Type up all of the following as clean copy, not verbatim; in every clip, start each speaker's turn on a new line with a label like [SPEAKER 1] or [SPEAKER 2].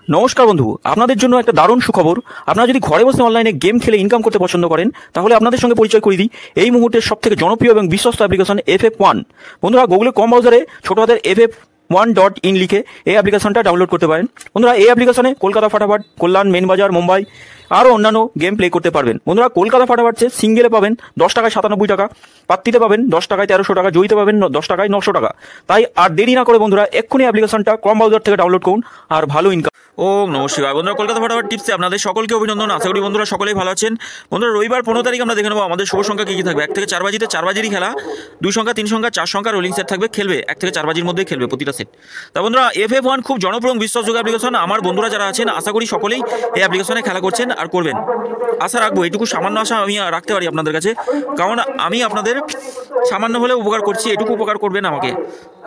[SPEAKER 1] নমস্কার বন্ধু, আপনাদের জন্য একটা দারুণ সুখবর। আপনারা যদি ঘরে বসে অনলাইনে গেম খেলে ইনকাম করতে পছন্দ করেন, তাহলে আপনাদের সঙ্গে পরিচয় করে দিই এই মুহূর্তের সবথেকে জনপ্রিয় এবং বিশ্বস্ত অ্যাপ্লিকেশন FF1। বন্ধুরা, গুগলে কম ব্রাউজারে ছোট হাতের FF1.in লিখে এই অ্যাপ্লিকেশনটা ডাউনলোড করতে পারেন। বন্ধুরা, এই অ্যাপ্লিকেশনে কলকাতা ফাটাফাট, কল্যাণ, মেন বাজার, মুম্বাই আরও অন্যান্য গেম প্লে করতে পারবেন। বন্ধুরা, কলকাতা ফাটাফাট সিঙ্গেলে পাবেন 10 টাকায় 97 টাকা, পাত্তিতে পাবেন 10 টাকায় 1300 টাকা, জয়ীতে পাবেন 10 টাকায় 900 টাকা। তাই আর দেরি না করে বন্ধুরা এক্ষুনি অ্যাপ্লিকেশনটা ক্রম ব্রাউজার থেকে ডাউনলোড করুন আর ভালো ইনকাম। ওম নমঃ শিবায়। বন্ধুরা, কলকাতা ফাটাফাট টিপসে আপনাদের সকলকে অভিনন্দন। আশা করি বন্ধুরা সকলেই ভালো আছেন। বন্ধুরা, রবিবার 15 তারিখ আমরা দেখে নেবো আমাদের শুভ সংখ্যা কী কী থাকবে। 1 থেকে 4 বাজিতে 4 বাজিরই খেলা, 2 সংখ্যা, 3 সংখ্যা, 4 সংখ্যা রোলিং সেট থাকবে, খেলবে 1 থেকে 4 বাজির মধ্যেই খেলবে প্রতিটা সেট। তা বন্ধুরা, FF1 খুব জনপ্রিয় বিশ্বাসযোগ্য অ্যাপ্লিকেশন। আমার বন্ধুরা যারা আছেন আশা করি সকলেই এই অ্যাপ্লিকেশনে খেলা করছেন আর করবেন। আশা রাখবো, এটুকু সামান্য আশা আমি রাখতে পারি আপনাদের কাছে, কারণ আমি আপনাদের সামান্য হলেও উপকার করছি, এটুকু উপকার করবেন আমাকে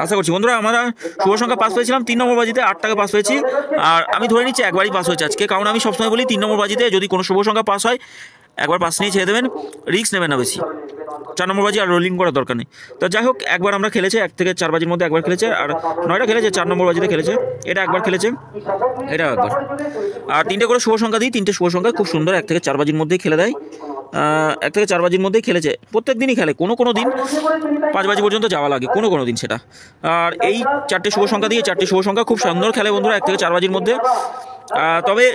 [SPEAKER 1] আশা করছি। বন্ধুরা, আমরা শুভ সংখ্যা পাস পেয়েছিলাম 3 নম্বর বাজিতে, 8 টাকা পাস পেয়েছি। আর আমি ধরে নিচ্ছি একবারই পাস হয়েছে আজকে, কারণ আমি সবসময় বলি 3 নম্বর বাজিতে যদি কোনো শুভ সংখ্যা পাস হয় একবার পাস নিয়ে ছেড়ে দেবেন, রিস্ক নেবেন না বেশি। 4 নম্বর বাজি আর রোলিং করার দরকার নেই। তো যাই হোক, একবার আমরা খেলেছে 1 থেকে 4 বাজির মধ্যে একবার খেলেছে, আর 9টা খেলেছে 4 নম্বর বাজিতে খেলেছে, এটা একবার খেলেছে, এটা একবার। আর 3টে করে শুভ সংখ্যা দিই, 3টে শুভ সংখ্যা খুব সুন্দর 1 থেকে 4 বাজির মধ্যেই খেলে দেয়। 1 থেকে 4 বাজির মধ্যেই খেলেছে, প্রত্যেক দিনই খেলে, কোনো দিন 5 বাজি পর্যন্ত যাওয়া লাগে, কোনো দিন সেটা। আর এই 4টে শুভ সংখ্যা দিয়ে 4টে শুভ সংখ্যা খুব সুন্দর খেলে বন্ধুরা 1 থেকে 4 বাজির মধ্যে। তবে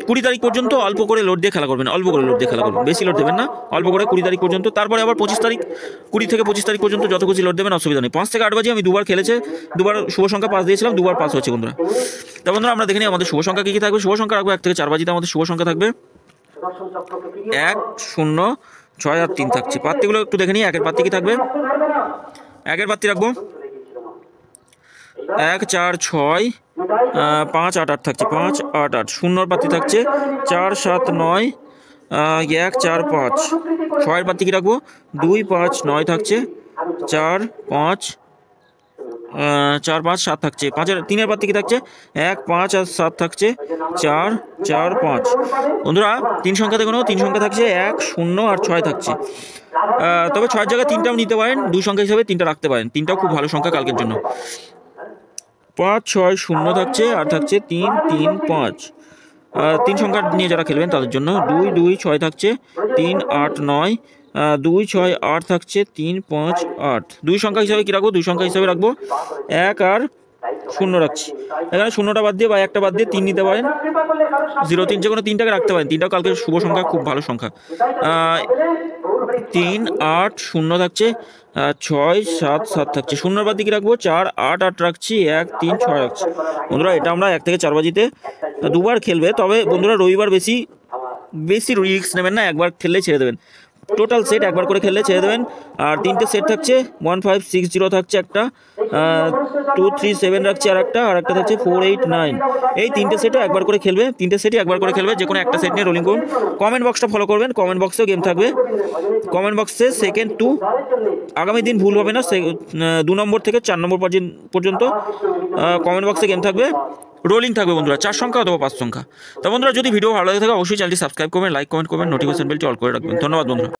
[SPEAKER 1] 20 তারিখ পর্যন্ত অল্প করে লোড দিয়ে খেলা করবেন, অল্প করে লোড দিয়ে খেলা করবেন, বেশি লোড দেবেন না, অল্প করে 20 তারিখ পর্যন্ত। তারপরে আবার 25 তারিখ, 20 থেকে 25 তারিখ পর্যন্ত যত খুশি লোড দেবেন, অসুবিধা নেই। 5 থেকে 8 বাজি আমি দুবার খেলেছে, দুবার শুভ সংখ্যা পাস দিয়েছিলাম, দুবার পাস হচ্ছে বন্ধুরা। তা বন্ধুরা, আমরা দেখে নিই আমাদের শুভ সংখ্যা কী কী থাকবে। শুভ সংখ্যা রাখবো 1 থেকে 4 বাজিতে আমাদের শুভ সংখ্যা থাকবে 1, 0, 6 আর 3 থাকছে। পাত্তিগুলো একটু দেখে নিই। 1 এর পাত্তি কী থাকবে? 1 এর পাত্তি রাখবো 1, 4, 6, 5, 8, 8 থাকছে, 5, 8, 8। 0 পাত্তি থাকছে 4, 7, 9, 1, 4, 5। 6 এর পাত্তি কী রাখবো? 2, 5, 9 থাকছে, 4, 5, 4, 5, 7 থাকছে। 3 এর পাত্তি কী থাকছে? 1, 5 আর 7 থাকছে, 4, 4, 5। বন্ধুরা, 3 সংখ্যা দেখুন, 3 সংখ্যা থাকছে 1, 0 আর 6 থাকছে। তবে 6 জায়গায় 3টাও নিতে পারেন, 2 সংখ্যা হিসাবে 3টা রাখতে পারেন, 3টাও খুব ভালো সংখ্যা কালকের জন্য। 5, 6, 0 থাকছে আর থাকছে 3, 3, 5। 3 সংখ্যা নিয়ে যারা খেলবেন তাদের জন্য 2, 2, 6 থাকছে, 3, 8, 9, 2, 6, 8 থাকছে, 3, 5, 8। 2 সংখ্যা হিসাবে কী রাখবো? 2 সংখ্যা হিসাবে রাখবো 1 আর 0 রাখছি। এখানে 0টা বাদ দিয়ে বা 1টা বাদ দিয়ে 3 নিতে পারেন, 0, 3, যে কোনো 3টাকে রাখতে পারেন। 3টাও কালকে শুভ সংখ্যা, খুব ভালো সংখ্যা। 3, 8, 0 থাকছে, 6, 7, 7 থাকছে। 0 বাদ দিয়ে কী রাখবো? 4, 8, 8 রাখছি, 1, 3, 6 রাখছি। বন্ধুরা, এটা আমরা 1 থেকে 4 বাজিতে দুবার খেলবে। তবে বন্ধুরা, রবিবার বেশি রিস্ক নেবেন না, একবার খেললে ছেড়ে দেবেন। টোটাল সেট একবার করে খেললে ছেড়ে দেবেন। আর 3টে সেট থাকছে 1, 5, 6, 0 থাকছে একটা, 2, 3, 7 রাখছে আর একটা থাকছে 4, 8, 9। এই 3টে সেটও একবার করে খেলবে, 3টে সেটই একবার করে খেলবে। যে কোনো একটা সেট নিয়ে রোলিং করুন। কমেন্ট বক্সটা ফলো করবেন, কমেন্ট বক্সেও গেম থাকবে। কমেন্ট বক্সে সেকেন্ড টু আগামী দিন ভুল হবে না, 2 নম্বর থেকে 4 নম্বর পর্যন্ত কমেন্ট বক্সে গেম থাকবে, রোলিং থাকবে বন্ধুরা, 4 সংখ্যা অথবা 5 সংখ্যা। তো বন্ধুরা, যদি ভিডিও ভালো লাগে থাকে অবশ্যই চ্যানেলটি সাবস্ক্রাইব করবেন, লাইক কমেন্ট করবেন, নোটিফিকেশন বেলটি অল করে রাখবেন। ধন্যবাদ বন্ধুরা।